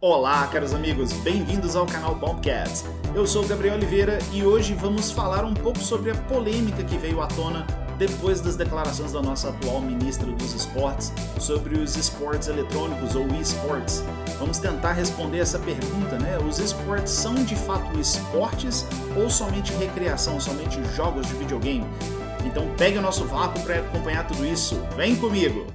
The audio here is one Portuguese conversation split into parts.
Olá, caros amigos, bem-vindos ao canal Bombcast. Eu sou o Gabriel Oliveira e hoje vamos falar um pouco sobre a polêmica que veio à tona depois das declarações da nossa atual ministra dos esportes sobre os esportes eletrônicos ou esportes. Vamos tentar responder essa pergunta, né? Os esportes são de fato esportes ou somente recreação, somente jogos de videogame? Então pegue o nosso vácuo para acompanhar tudo isso. Vem comigo!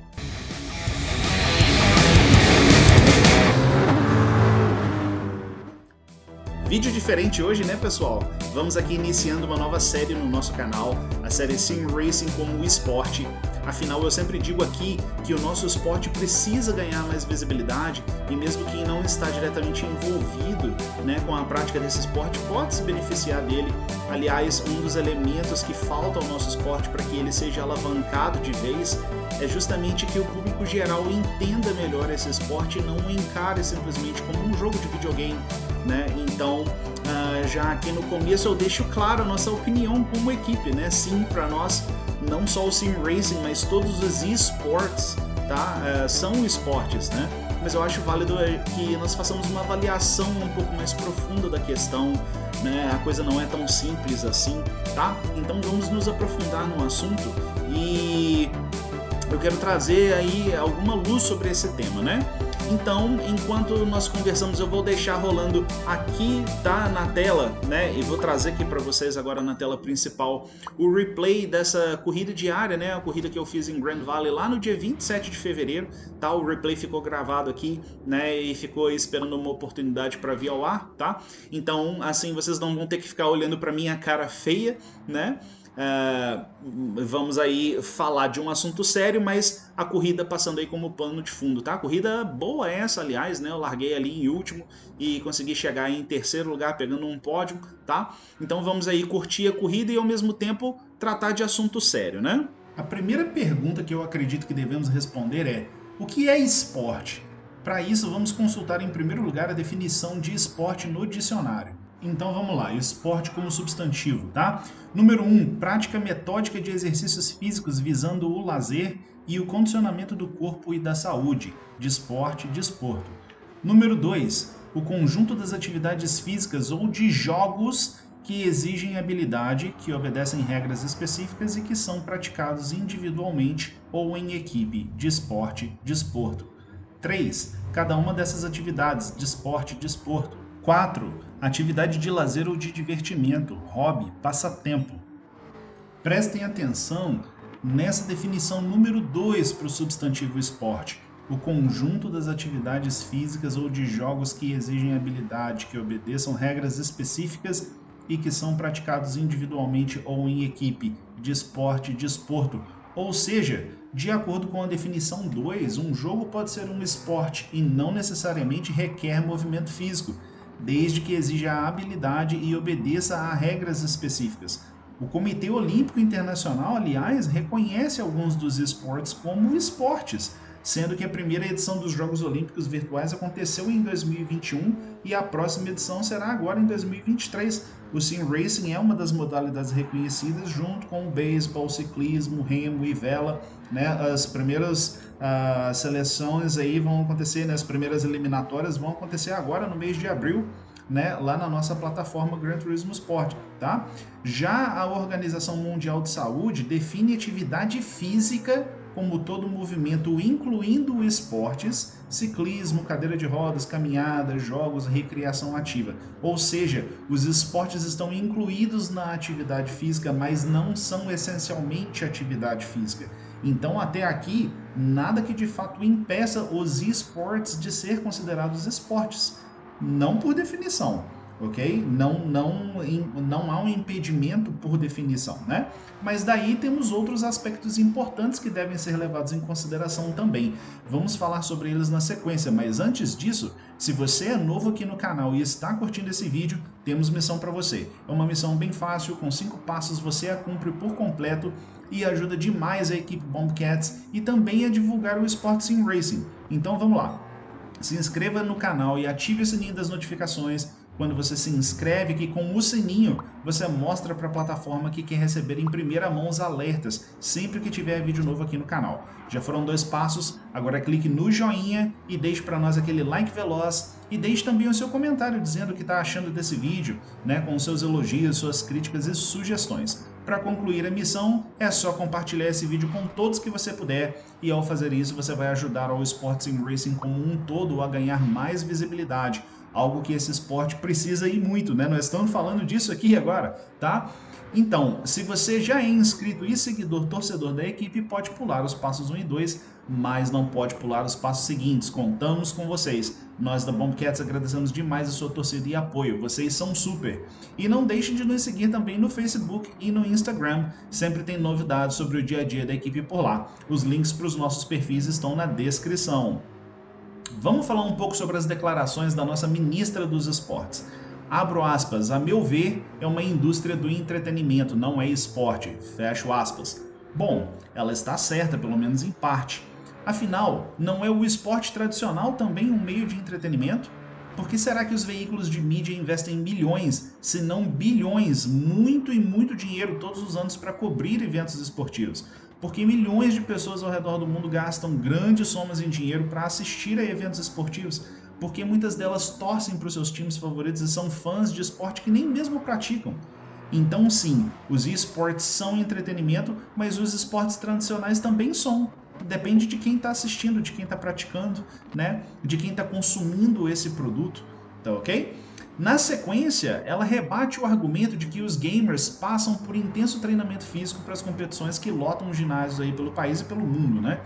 Vídeo diferente hoje, né, pessoal? Vamos aqui iniciando uma nova série no nosso canal, a série Sim Racing como esporte. Afinal, eu sempre digo aqui que o nosso esporte precisa ganhar mais visibilidade e mesmo quem não está diretamente envolvido, né, com a prática desse esporte pode se beneficiar dele. Aliás, um dos elementos que falta ao nosso esporte para que ele seja alavancado de vez é justamente que o público geral entenda melhor esse esporte e não o encare simplesmente como um jogo de videogame, né? Então, já aqui no começo eu deixo claro a nossa opinião como equipe, né? Sim, para nós, não só o Sim Racing, mas todos os esportes, tá? São esportes, né? Mas eu acho válido que nós façamos uma avaliação um pouco mais profunda da questão, né? A coisa não é tão simples assim, tá? Então vamos nos aprofundar no assunto e eu quero trazer aí alguma luz sobre esse tema, né? Então, enquanto nós conversamos, eu vou deixar rolando aqui, tá, na tela, né? E vou trazer aqui para vocês agora na tela principal o replay dessa corrida diária, né? A corrida que eu fiz em Grand Valley lá no dia 27 de fevereiro, tá? O replay ficou gravado aqui, né? E ficou esperando uma oportunidade para vir ao ar, tá? Então, assim, vocês não vão ter que ficar olhando para minha cara feia, né? Vamos aí falar de um assunto sério, mas a corrida passando aí como pano de fundo, tá? Corrida boa essa, aliás, né? Eu larguei ali em último e consegui chegar em terceiro lugar, pegando um pódio, tá? Então vamos aí curtir a corrida e ao mesmo tempo tratar de assunto sério, né? A primeira pergunta que eu acredito que devemos responder é: o que é esporte? Para isso, vamos consultar em primeiro lugar a definição de esporte no dicionário. Então vamos lá, esporte como substantivo, tá? Número 1, prática metódica de exercícios físicos visando o lazer e o condicionamento do corpo e da saúde, desporto. Número 2, o conjunto das atividades físicas ou de jogos que exigem habilidade, que obedecem regras específicas e que são praticados individualmente ou em equipe, desporto. 3, cada uma dessas atividades, desporto. 4, atividade de lazer ou de divertimento, hobby, passatempo. Prestem atenção nessa definição número 2 para o substantivo esporte. O conjunto das atividades físicas ou de jogos que exigem habilidade, que obedeçam regras específicas e que são praticados individualmente ou em equipe, desporto. Ou seja, de acordo com a definição 2, um jogo pode ser um esporte e não necessariamente requer movimento físico, desde que exija a habilidade e obedeça a regras específicas. O Comitê Olímpico Internacional, aliás, reconhece alguns dos esportes como esportes, sendo que a primeira edição dos Jogos Olímpicos Virtuais aconteceu em 2021 e a próxima edição será agora em 2023. O Sim Racing é uma das modalidades reconhecidas junto com o beisebol, ciclismo, remo e vela, né? As primeiras seleções aí vão acontecer, né? As primeiras eliminatórias vão acontecer agora no mês de abril, né, lá na nossa plataforma Gran Turismo Sport, tá? Já a Organização Mundial de Saúde define atividade física como todo movimento, incluindo esportes, ciclismo, cadeira de rodas, caminhada, jogos, recreação ativa. Ou seja, os esportes estão incluídos na atividade física, mas não são essencialmente atividade física. Então, até aqui, nada que de fato impeça os esportes de ser considerados esportes. Não por definição, ok? Não há um impedimento por definição, né? Mas daí temos outros aspectos importantes que devem ser levados em consideração também. Vamos falar sobre eles na sequência, mas antes disso, se você é novo aqui no canal e está curtindo esse vídeo, temos missão para você. É uma missão bem fácil, com 5 passos você a cumpre por completo e ajuda demais a equipe Bombcats e também a divulgar o esporte Sim Racing. Então vamos lá. Se inscreva no canal e ative o sininho das notificações quando você se inscreve, que com o sininho você mostra para a plataforma que quer receber em primeira mão os alertas sempre que tiver vídeo novo aqui no canal. Já foram 2 passos, agora clique no joinha e deixe para nós aquele like veloz e deixe também o seu comentário dizendo o que está achando desse vídeo, né, com seus elogios, suas críticas e sugestões. Para concluir a missão, é só compartilhar esse vídeo com todos que você puder e ao fazer isso você vai ajudar ao Sports Sim Racing como um todo a ganhar mais visibilidade, algo que esse esporte precisa e muito, né? Nós estamos falando disso aqui agora, tá? Então, se você já é inscrito e seguidor torcedor da equipe, pode pular os passos 1 e 2, mas não pode pular os passos seguintes. Contamos com vocês. Nós da Bombcats agradecemos demais a sua torcida e apoio. Vocês são super. E não deixem de nos seguir também no Facebook e no Instagram. Sempre tem novidades sobre o dia a dia da equipe por lá. Os links para os nossos perfis estão na descrição. Vamos falar um pouco sobre as declarações da nossa ministra dos esportes. Abro aspas, a meu ver, é uma indústria do entretenimento, não é esporte. Fecho aspas. Bom, ela está certa, pelo menos em parte. Afinal, não é o esporte tradicional também um meio de entretenimento? Por que será que os veículos de mídia investem milhões, se não bilhões, muito e muito dinheiro todos os anos para cobrir eventos esportivos? Porque milhões de pessoas ao redor do mundo gastam grandes somas em dinheiro para assistir a eventos esportivos, porque muitas delas torcem para os seus times favoritos e são fãs de esporte que nem mesmo praticam. Então sim, os esportes são entretenimento, mas os esportes tradicionais também são. Depende de quem está assistindo, de quem está praticando, né? De quem está consumindo esse produto, tá ok? Na sequência, ela rebate o argumento de que os gamers passam por intenso treinamento físico para as competições que lotam ginásios aí pelo país e pelo mundo, né?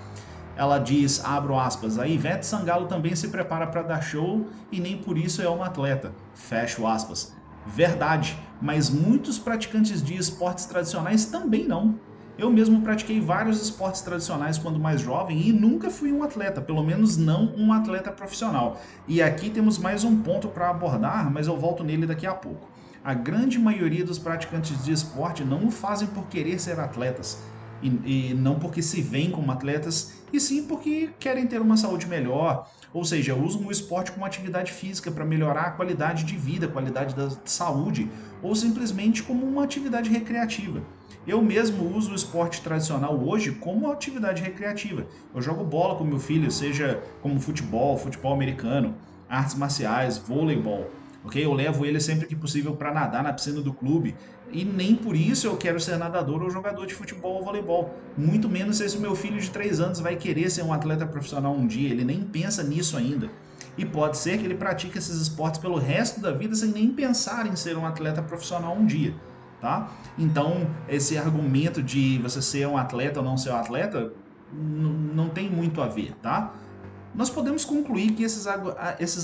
Ela diz, abro aspas, a Ivete Sangalo também se prepara para dar show e nem por isso é uma atleta, fecho aspas. Verdade, mas muitos praticantes de esportes tradicionais também não. Eu mesmo pratiquei vários esportes tradicionais quando mais jovem e nunca fui um atleta, pelo menos não um atleta profissional. E aqui temos mais um ponto para abordar, mas eu volto nele daqui a pouco. A grande maioria dos praticantes de esporte não o fazem por querer ser atletas, e não porque se veem como atletas, e sim porque querem ter uma saúde melhor, ou seja, usam o esporte como atividade física para melhorar a qualidade de vida, a qualidade da saúde, ou simplesmente como uma atividade recreativa. Eu mesmo uso o esporte tradicional hoje como atividade recreativa. Eu jogo bola com meu filho, seja como futebol, futebol americano, artes marciais, voleibol. Okay? Eu levo ele sempre que possível para nadar na piscina do clube. E nem por isso eu quero ser nadador ou jogador de futebol ou voleibol. Muito menos se esse meu filho de 3 anos vai querer ser um atleta profissional um dia. Ele nem pensa nisso ainda. E pode ser que ele pratique esses esportes pelo resto da vida sem nem pensar em ser um atleta profissional um dia. Tá? Então, esse argumento de você ser um atleta ou não ser um atleta não tem muito a ver, tá? Nós podemos concluir que esses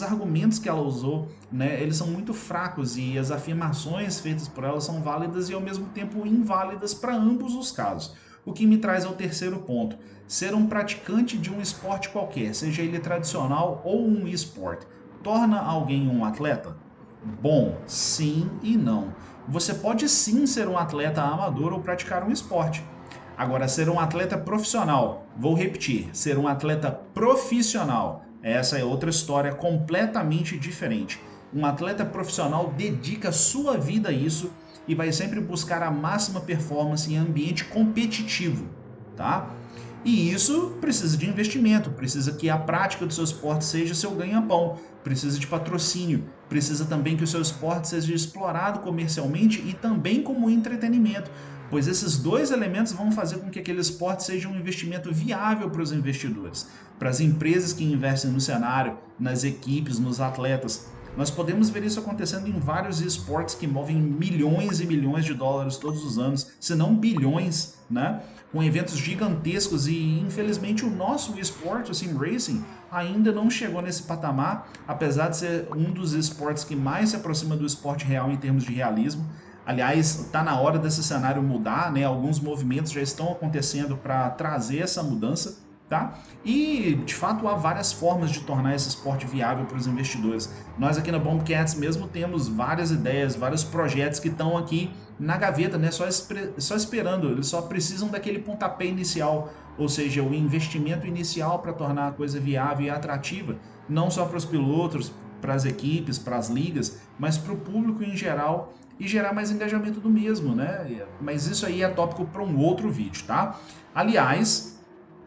argumentos que ela usou, né, eles são muito fracos e as afirmações feitas por ela são válidas e ao mesmo tempo inválidas para ambos os casos. O que me traz ao terceiro ponto. Ser um praticante de um esporte qualquer, seja ele tradicional ou um esporte, torna alguém um atleta? Bom, sim e não. Você pode sim ser um atleta amador ou praticar um esporte. Agora, ser um atleta profissional, vou repetir, ser um atleta profissional, essa é outra história completamente diferente. Um atleta profissional dedica sua vida a isso e vai sempre buscar a máxima performance em ambiente competitivo, tá? E isso precisa de investimento, precisa que a prática do seu esporte seja seu ganha-pão, precisa de patrocínio, precisa também que o seu esporte seja explorado comercialmente e também como entretenimento, pois esses dois elementos vão fazer com que aquele esporte seja um investimento viável para os investidores, para as empresas que investem no cenário, nas equipes, nos atletas. Nós podemos ver isso acontecendo em vários esportes que movem milhões e milhões de dólares todos os anos, se não bilhões, né? Com eventos gigantescos e infelizmente o nosso esporte, o Sim Racing, ainda não chegou nesse patamar, apesar de ser um dos esportes que mais se aproxima do esporte real em termos de realismo. Aliás, está na hora desse cenário mudar, né? Alguns movimentos já estão acontecendo para trazer essa mudança, tá? E, de fato, há várias formas de tornar esse esporte viável para os investidores. Nós aqui na Bombcats mesmo temos várias ideias, vários projetos que estão aqui na gaveta, né? Só esperando, eles só precisam daquele pontapé inicial, ou seja, o investimento inicial para tornar a coisa viável e atrativa, não só para os pilotos, para as equipes, para as ligas, mas para o público em geral e gerar mais engajamento do mesmo, né? Mas isso aí é tópico para um outro vídeo, tá? Aliás,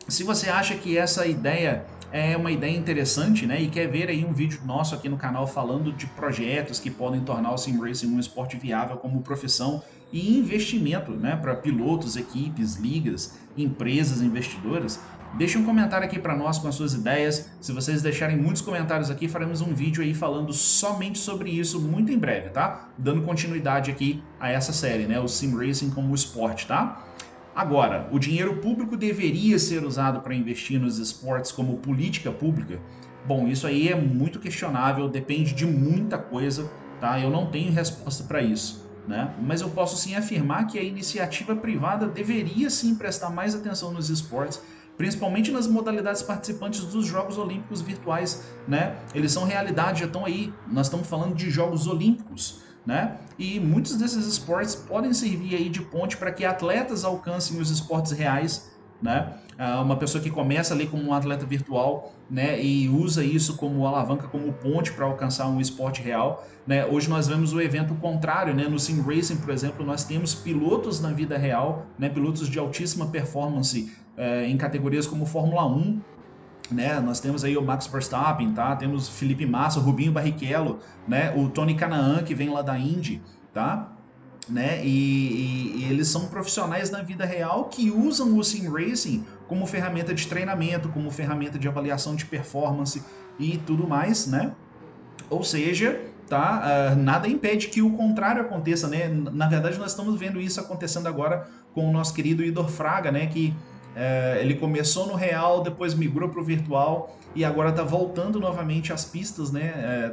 se você acha que essa ideia é uma ideia interessante, né, e quer ver aí um vídeo nosso aqui no canal falando de projetos que podem tornar o Sim Racing um esporte viável como profissão e investimento, né, para pilotos, equipes, ligas, empresas, investidoras, deixa um comentário aqui para nós com as suas ideias. Se vocês deixarem muitos comentários aqui, faremos um vídeo aí falando somente sobre isso muito em breve, tá? Dando continuidade aqui a essa série, né, o Sim Racing como esporte, tá? Agora, o dinheiro público deveria ser usado para investir nos esportes como política pública? Bom, isso aí é muito questionável, depende de muita coisa, tá? Eu não tenho resposta para isso, né? Mas eu posso sim afirmar que a iniciativa privada deveria sim prestar mais atenção nos esportes, principalmente nas modalidades participantes dos Jogos Olímpicos virtuais, né? Eles são realidade, já estão aí, nós estamos falando de Jogos Olímpicos, né? E muitos desses esportes podem servir aí de ponte para que atletas alcancem os esportes reais, né? Uma pessoa que começa ali como um atleta virtual, né, e usa isso como alavanca, como ponte para alcançar um esporte real, né? Hoje nós vemos o evento contrário, né? No Sim Racing, por exemplo, nós temos pilotos na vida real, né, pilotos de altíssima performance em categorias como Fórmula 1, né? Nós temos aí o Max Verstappen, tá? Temos Felipe Massa, o Rubinho Barrichello, né? O Tony Kanaan, que vem lá da Indy, tá? Né? E eles são profissionais na vida real que usam o Sim Racing como ferramenta de treinamento, como ferramenta de avaliação de performance e tudo mais, né? Ou seja, tá? Nada impede que o contrário aconteça, né? Na verdade, nós estamos vendo isso acontecendo agora com o nosso querido Idor Fraga, né? Que ele começou no real, depois migrou para o virtual e agora está voltando novamente às pistas, né?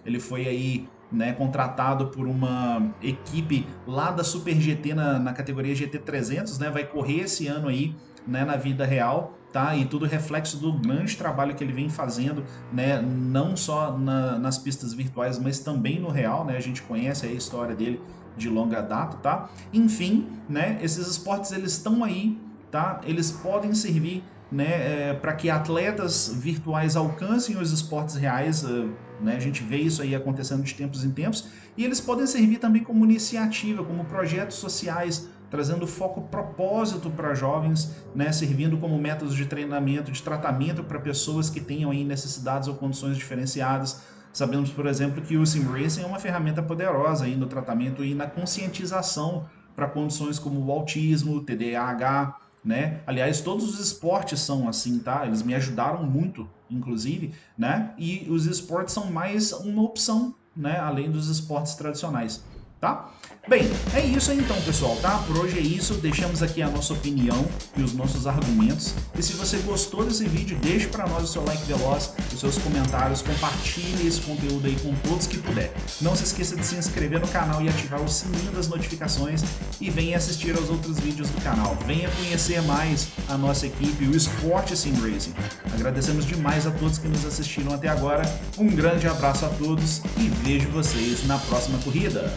Ele foi aí, né, contratado por uma equipe lá da Super GT na categoria GT300, né? Vai correr esse ano aí, né, na vida real, tá? E tudo reflexo do grande trabalho que ele vem fazendo, né? Não só nas pistas virtuais, mas também no real, né? A gente conhece a história dele de longa data, tá? Enfim, né? Esses esportes eles estão aí, tá? Eles podem servir, né, para que atletas virtuais alcancem os esportes reais, né? A gente vê isso aí acontecendo de tempos em tempos, e eles podem servir também como iniciativa, como projetos sociais, trazendo foco, propósito para jovens, né? Servindo como métodos de treinamento, de tratamento para pessoas que tenham aí necessidades ou condições diferenciadas. Sabemos, por exemplo, que o Sim Racing é uma ferramenta poderosa aí no tratamento e na conscientização para condições como o autismo, o TDAH, né? Aliás, todos os esportes são assim, tá? Eles me ajudaram muito, inclusive, né? E os esportes são mais uma opção, né? Além dos esportes tradicionais, tá? Bem, é isso aí então, pessoal, tá? Por hoje é isso, deixamos aqui a nossa opinião e os nossos argumentos. E se você gostou desse vídeo, deixe para nós o seu like veloz, os seus comentários, compartilhe esse conteúdo aí com todos que puder. Não se esqueça de se inscrever no canal e ativar o sininho das notificações e venha assistir aos outros vídeos do canal. Venha conhecer mais a nossa equipe, o Esporte Sim Racing. Agradecemos demais a todos que nos assistiram até agora. Um grande abraço a todos e vejo vocês na próxima corrida.